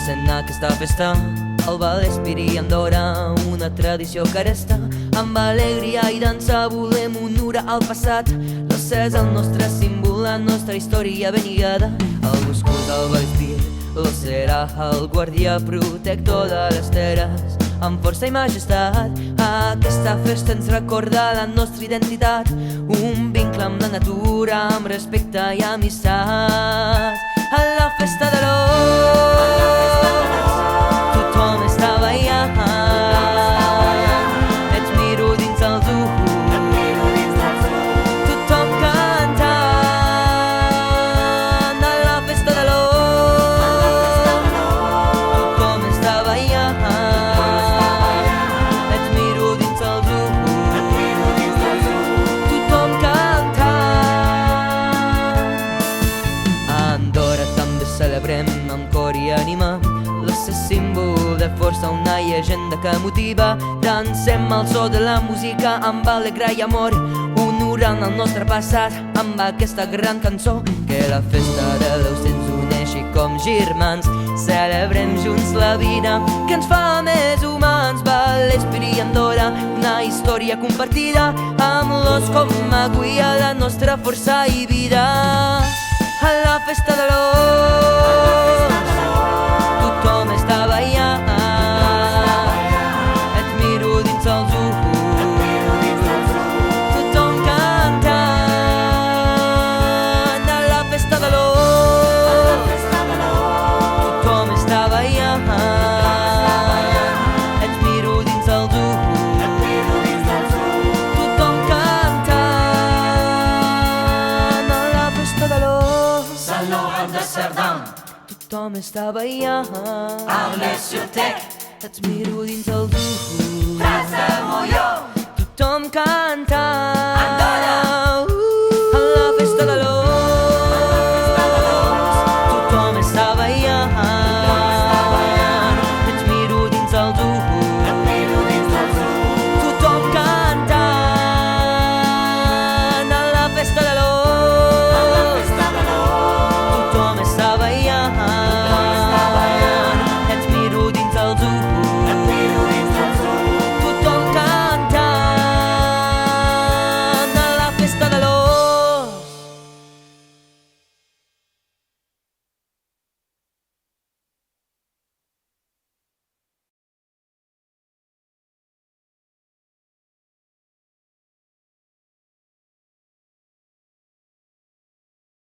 sent aquesta festa, el Vallespiri Andorra, una tradició que resta. Amb alegria i dansa volem honorar el passat. L'ocè és el nostre símbol, la nostra història ben lligada. El boscós del Vallespir, l'ocè serà el guardià protector de les terres. Amb força i majestat, aquesta festa ens recorda la nostra identitat. Un vincle amb la natura, amb respecte i amistat. A la festa de l'os, tothom està ballant. Et miro dins els ulls, tothom cantant. A la festa de l'os, tothom està ballant. Et miro dins els ulls, tothom cantant. A Andorra també celebrem amb cor i ànima. L'ocè és símbol de força, una llegenda que motiva. Dansem al so de la música amb alegria i amor, honorant el nostre passat amb aquesta gran cançó. Que la festa de l'ocè ens uneixi com germans. Celebrem junts la vida que ens fa més humans. Vallespiri Andorra, una història compartida, amb l'os com a guia, la nostra força i vida. A la festa de l'os, tothom està ballant. Et miro dins els ulls, tothom cantant. A la festa de l'os, tothom està ballant. Et miro dins els ulls, tothom cantant. A la festa de l'os, tothom està ballant. Et miro dins els ulls, tothom cantant.